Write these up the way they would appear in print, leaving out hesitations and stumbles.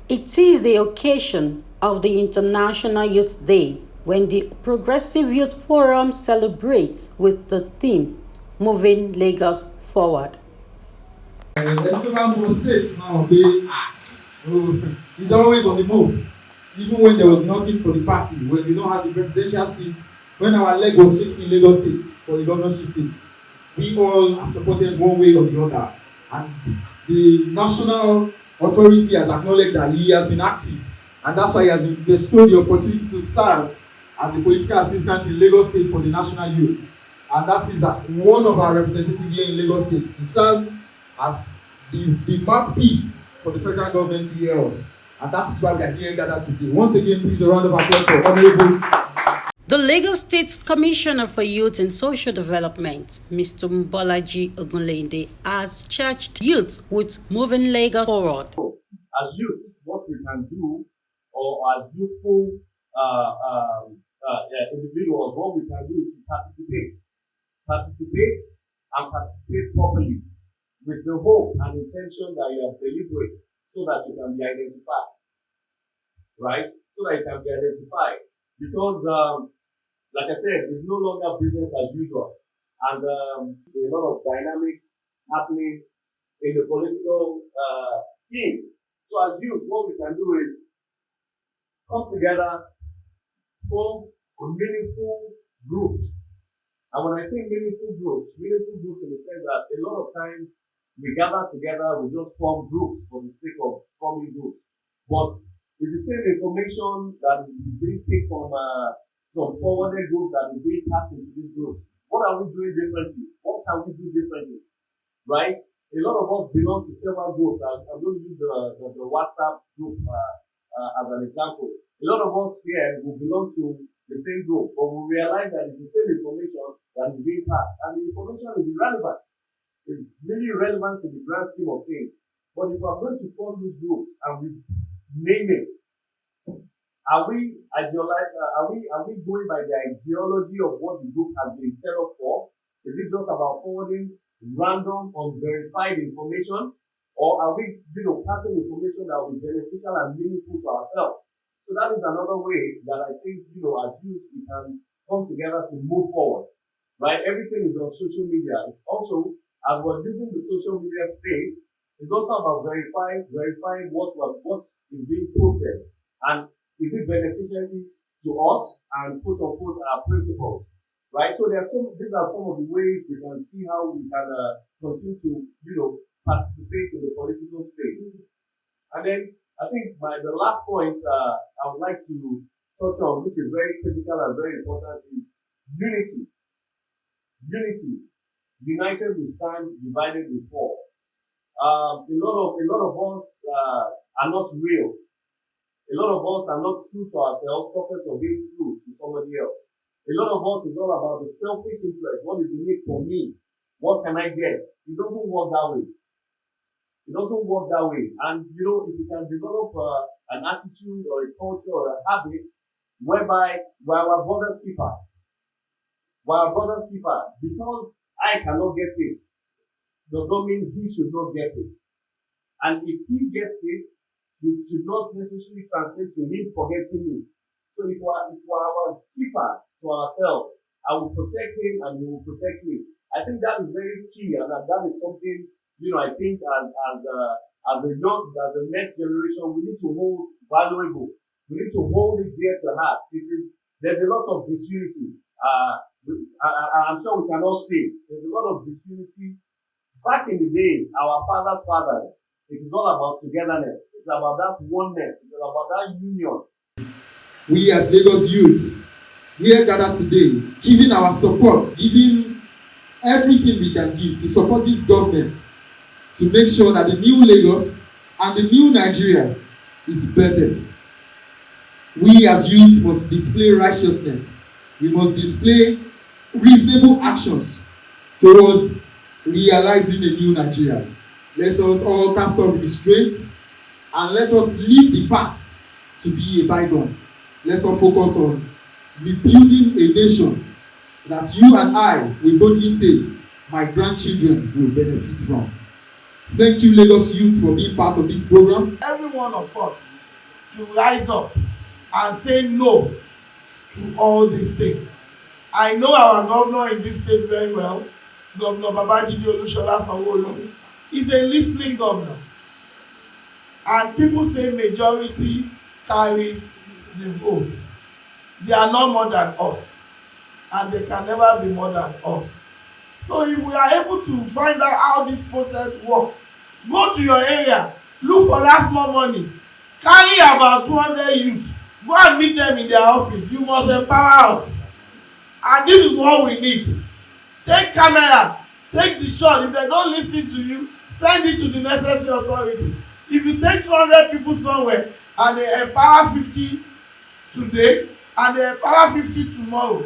It is the occasion of the International Youth Day when the Progressive Youth Forum celebrates with the theme Moving Lagos Forward. Most states now, he's always on the move. Even when there was nothing for the party, when we don't have the presidential seats, when our leg was shaking in Lagos State for the governorship seat, we all have supported one way or the other. And the national authority has acknowledged that he has been active. And that's why he has been bestowed the opportunity to serve as a political assistant in Lagos State for the national youth. And that is one of our representatives here in Lagos State to serve as the mouthpiece for the federal government to hear us. And that is why we are here gathered today. Once again, please a round of applause for Honorable. The Lagos State Commissioner for Youth and Social Development, Mr. Mbolaji Ogunlende, has charged youth with moving Lagos forward. As youth, what we can do, or as youthful individuals, what we can do is to participate and participate properly with the hope and intention that you are deliberate so that you can be identified, right? So that you can be identified. Because, like I said, it's no longer business as usual. And there's a lot of dynamic happening in the political scheme. So as youth, what we can do is come together, form meaningful groups. And when I say meaningful groups in the sense that a lot of times we gather together, we just form groups for the sake of forming groups. But it's the same information that is being picked from some forwarded groups that is being passed into this group. What are we doing differently? What can we do differently? Right? A lot of us belong to several groups. I'm going to use the WhatsApp group as an example. A lot of us here will belong to the same group, but we realize that it's the same information that is being passed. And the information is irrelevant. It's really relevant to the grand scheme of things. But if we're going to form this group and we name it, are we going by the ideology of what the group has been set up for? Is it just about forwarding random, unverified information? Or are we, passing information that will be beneficial and meaningful to ourselves? So that is another way that I think, as youth, we can come together to move forward, right? Everything is on social media. It's also, as we're using the social media space, it's also about verifying what is being posted. And is it beneficial to us and quote unquote our principles, right? So these are some of the ways we can see how we can continue to, participate in the political space. And then I think the last point I would like to touch on, which is very critical and very important, is unity. Unity. United we stand, divided we fall. A lot of us are not real. A lot of us are not true to ourselves, focused on being true to somebody else. A lot of us is all about the selfish interest. What is in it for me? What can I get? It doesn't work that way. It doesn't work that way. And, if you can develop an attitude or a culture or a habit whereby we're our brother's keeper. We're our brother's keeper. Because I cannot get it, does not mean he should not get it. And if he gets it, it should not necessarily translate to him forgetting me. So if we're our keeper to ourselves, I will protect him and he will protect me. I think that is very key, and that is something, I think as the next generation, we need to hold valuable. We need to hold it dear to heart. There's a lot of disunity. I'm sure we can all see it. There's a lot of disunity. Back in the days, our fathers, it is all about togetherness. It's about that oneness. It's about that union. We as Lagos youths, here gathered today, giving our support, giving everything we can give to support this government to make sure that the new Lagos and the new Nigeria is bettered. We as youths must display righteousness. We must display reasonable actions towards realizing a new Nigeria. Let us all cast off restraint and let us leave the past to be a bygone. Let's all focus on rebuilding a nation that you and I will boldly say my grandchildren will benefit from. Thank you, Lagos youth, for being part of this program. Every one of us to rise up and say no to all these things. I know our governor in this state very well, Governor Babajide Olusola Foward. He's a listening governor. And people say majority carries the vote. They are not more than us. And they can never be more than us. So if we are able to find out how this process works, go to your area, look for that small money, carry about 200 youths, go and meet them in their office. You must empower us. And this is what we need. Take camera, take the shot. If they don't listen to you, send it to the necessary authority. If you take 200 people somewhere and they empower 50 today and they empower 50 tomorrow,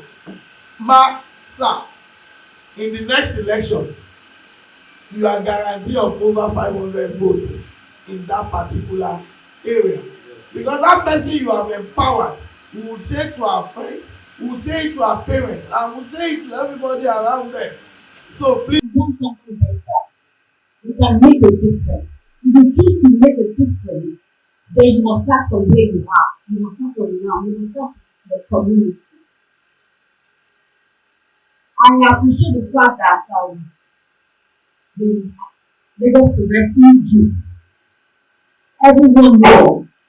sir, in the next election, you are guaranteed of over 500 votes in that particular area. Because that person you have empowered, we will say to our friends, we will say it to our parents, and we will say it to everybody around them. So please do something better. You can make a difference. If you choose to make a difference, then you must start from where you are. You must start from now. You must start from the community. I appreciate the fact that the Lagos Progressive Youth, everyone there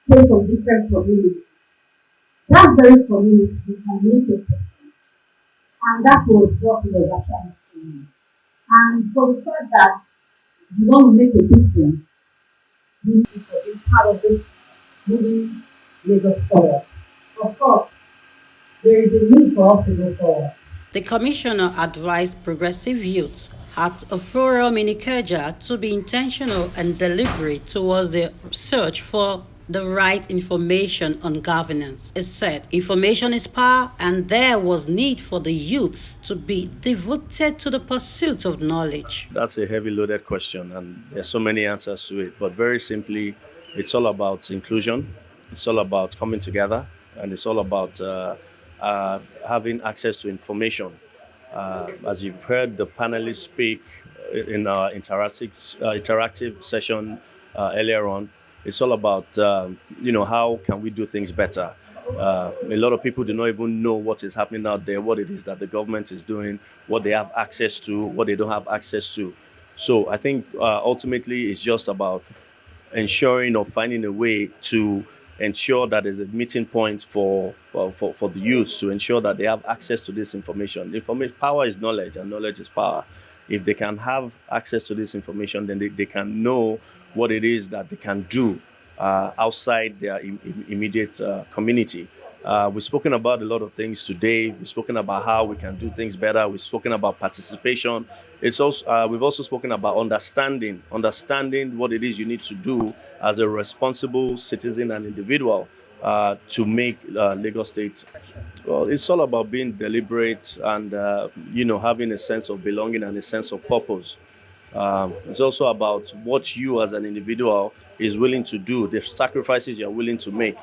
came from different communities. That very community can make a difference. And that was what we were actually saying. And for the fact that you want to make a difference, you need to be part of this moving Lagos forward. Of course, there is a need for us to go forward. The commissioner advised progressive youths at a forum in Ikeja to be intentional and deliberate towards the search for the right information on governance. It said information is power, and there was need for the youths to be devoted to the pursuit of knowledge. That's a heavy loaded question, and there's so many answers to it. But very simply, it's all about inclusion, it's all about coming together, and it's all about having access to information. As you've heard the panelists speak in our interactive session earlier on, it's all about, how can we do things better? A lot of people do not even know what is happening out there, what it is that the government is doing, what they have access to, what they don't have access to. So I think ultimately it's just about ensuring or finding a way to ensure that there's a meeting point for the youths to ensure that they have access to this information. Power is knowledge, and knowledge is power. If they can have access to this information, then they can know what it is that they can do outside their immediate community. We've spoken about a lot of things today. We've spoken about how we can do things better. We've spoken about participation. We've also spoken about understanding what it is you need to do as a responsible citizen and individual to make Lagos State. Well, it's all about being deliberate and having a sense of belonging and a sense of purpose. It's also about what you as an individual is willing to do, the sacrifices you're willing to make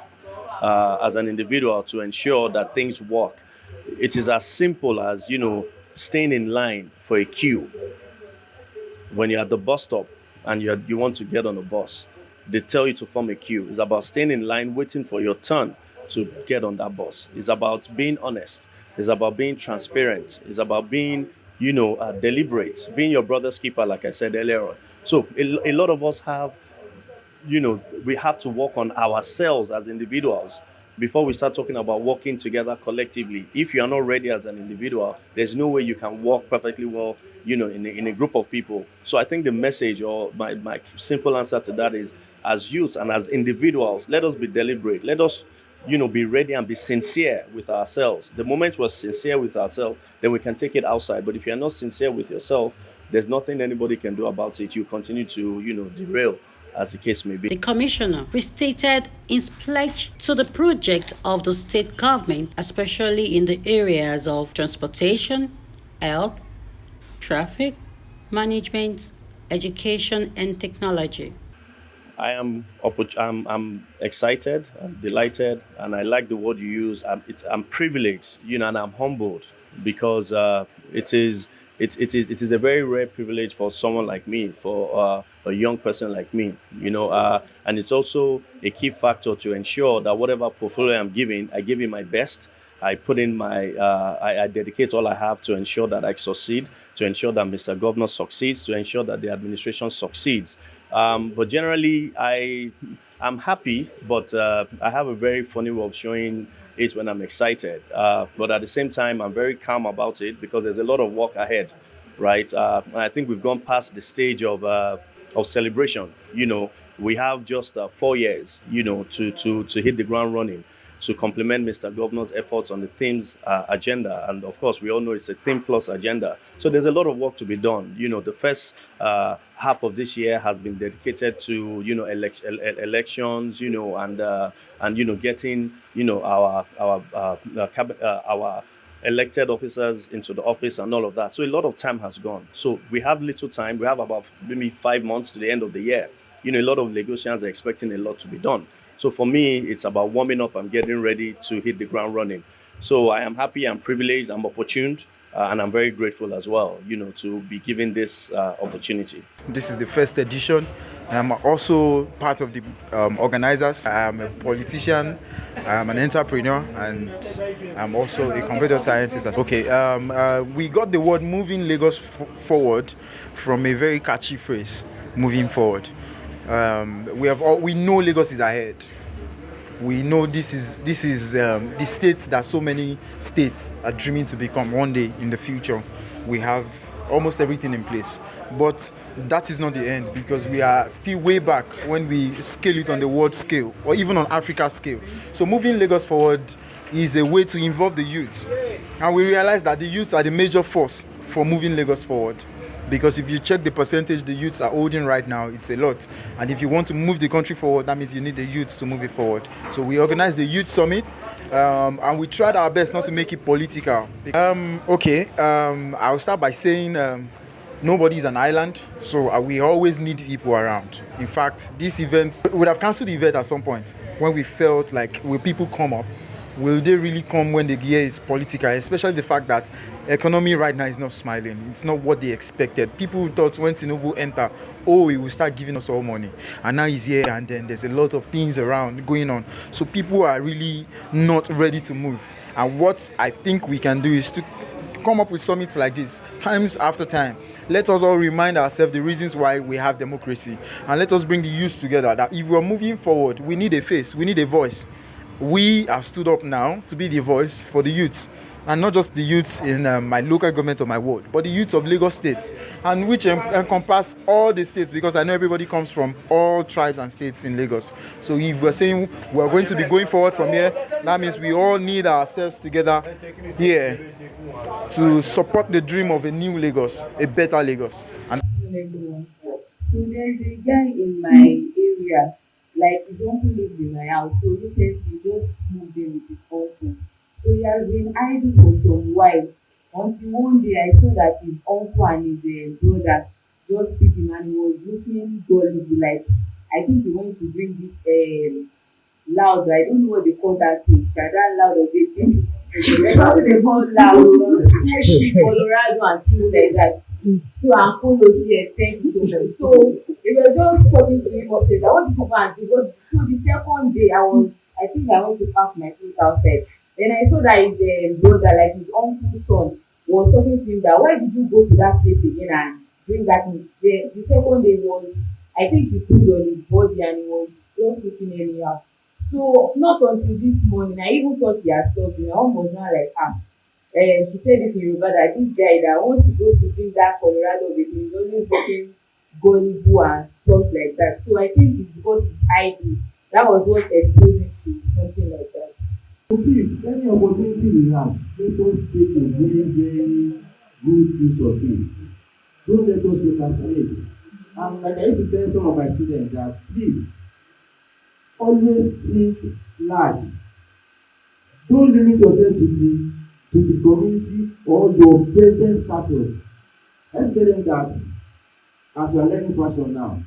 as an individual to ensure that things work. It is as simple as, staying in line for a queue. When you're at the bus stop and you want to get on a bus, they tell you to form a queue. It's about staying in line, waiting for your turn to get on that bus. It's about being honest. It's about being transparent. It's about being deliberate, being your brother's keeper, like I said earlier on. So a lot of us have, we have to work on ourselves as individuals before we start talking about working together collectively. If you are not ready as an individual, there's no way you can work perfectly well, in a group of people. So I think the message, or my simple answer to that is, as youths and as individuals, let us be deliberate. Let us be ready and be sincere with ourselves. The moment we're sincere with ourselves, then we can take it outside. But if you're not sincere with yourself, there's nothing anybody can do about it. You continue to, derail, as the case may be. The commissioner restated his pledge to the project of the state government, especially in the areas of transportation, health, traffic, management, education, and technology. I'm excited, I'm delighted, and I like the word you use. I'm privileged, and I'm humbled because it is it is a very rare privilege for someone like me, for a young person like me, and it's also a key factor to ensure that whatever portfolio I'm giving, I give it my best. I put in I dedicate all I have to ensure that I succeed, to ensure that Mr. Governor succeeds, to ensure that the administration succeeds. But generally, I'm happy, but I have a very funny way of showing it when I'm excited. But at the same time, I'm very calm about it because there's a lot of work ahead, right? And I think we've gone past the stage of celebration. We have just 4 years, to hit the ground running, to complement Mr. Governor's efforts on the themes agenda. And of course, we all know it's a theme plus agenda. So there's a lot of work to be done. The first half of this year has been dedicated to, elections, and getting, our elected officers into the office and all of that. So a lot of time has gone. So we have little time. We have about maybe 5 months to the end of the year. A lot of Lagosians are expecting a lot to be done. So for me, it's about warming up and getting ready to hit the ground running. So I am happy, I'm privileged, I'm opportuned, and I'm very grateful as well, to be given this opportunity. This is the first edition. I'm also part of the organizers. I'm a politician, I'm an entrepreneur, and I'm also a computer scientist. Okay, we got the word moving Lagos forward from a very catchy phrase, moving forward. We know Lagos is ahead. We know this is the states that so many states are dreaming to become one day in the future. We have almost everything in place, but that is not the end, because we are still way back when we scale it on the world scale or even on Africa scale. So moving Lagos forward is a way to involve the youth, and we realize that the youth are the major force for moving Lagos forward. Because if you check the percentage the youths are holding right now, it's a lot. And if you want to move the country forward, that means you need the youth to move it forward. So we organized the Youth Summit, and we tried our best not to make it political. I'll start by saying nobody is an island, so we always need people around. In fact, this event, we would have cancelled the event at some point when we felt like, will people come up? Will they really come when the year is political? Especially the fact that economy right now is not smiling. It's not what they expected. People thought when Tinubu enter, he will start giving us all money. And now he's here, and then there's a lot of things around going on. So people are really not ready to move. And what I think we can do is to come up with summits like this, times after time. Let us all remind ourselves the reasons why we have democracy. And let us bring the youth together, that if we're moving forward, we need a face, we need a voice. We have stood up now to be the voice for the youths, and not just the youths in my local government or my ward, but the youths of Lagos State, and which encompass all the states, because I know everybody comes from all tribes and states in Lagos. So if we're saying we're going to be going forward from here, that means we all need ourselves together here to support the dream of a new Lagos, a better Lagos. And so there's a guy in my area, like his uncle lives in my house, so recently he just moved in with his uncle. So he has been idle for some while, until one day I saw that his uncle and his brother just picked him, and he was looking gullible, like I think he went to bring this loud, I don't know what they call that thing, that loud of a thing. Something they call loud, Squishy, Colorado and things like that. So Uncle yes, thank you so much. So they were just talking to him, said that what did you go and do? So the second day I think I went to park my foot outside. Then I saw that his brother, like his uncle's son, was talking to him that why did you go to that place again and bring that in? The second day was, I think he pulled on his body and he was just looking anyhow. So not until this morning, I even thought he had stopped me. I almost not like she said this in Yoruba, that this guy that once he goes to bring that Colorado with him, he's always looking gullible and stuff like that. So I think it's because he's idle. That was what exposed him to something like that. So please, any opportunity we have, let us take a very, very good use of it. Don't let us procrastinate. And like I used to tell some of my students that please always think large. Don't limit yourself to the community or your present status. Let's tell them that as you are learning fashion now,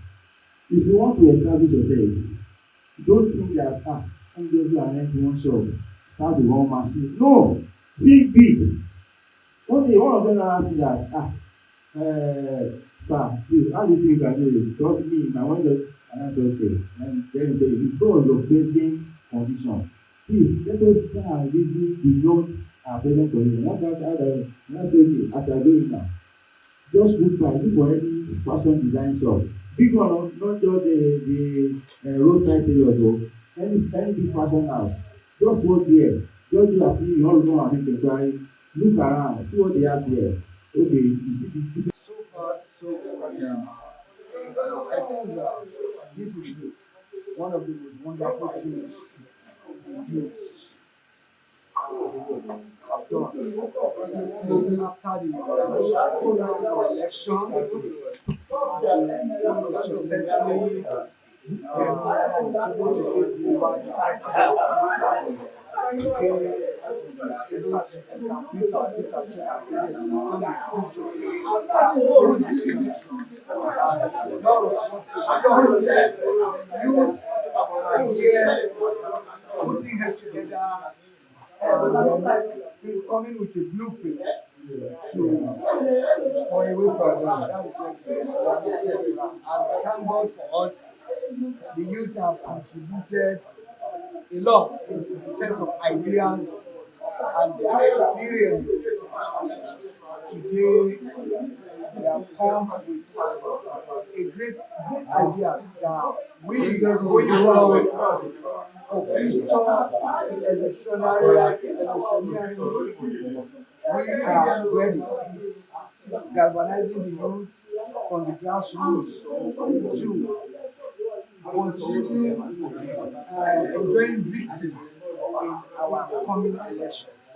if you want to establish yourself, don't think that I'm just going to rent one shop, start with one machine. No, think big. One day one of them asked me that sir, please, how do you think you can do it? Because me, I want to, and I said, okay, and then it's because of your present condition. Please, let us try and reason beyond our present condition. That's how and I say, okay, as I go in now, just look for any fashion design shop. Big one, not just the roadside tailors o, any big fashion house. Just work there. Just do as if you wan go and make inquiry. Look around, see what they have there. Okay, you see the different. So far, so good. I think this is one of the most wonderful things youths have done since after the election and they successfully able to take over the presidency. Today, we are able to increase our literature and today we have done a good job after the election. There's a lot of work to be done. Youths are here putting head together and then coming with a blueprint to for a way forward. That is just and thank God for us. The youth have contributed a lot in terms of ideas and their experiences. Today, they have come with great ideas that we going forward for future electioneering, we are ready, galvanizing the youth from the grassroots to continue enjoying victories in our coming elections.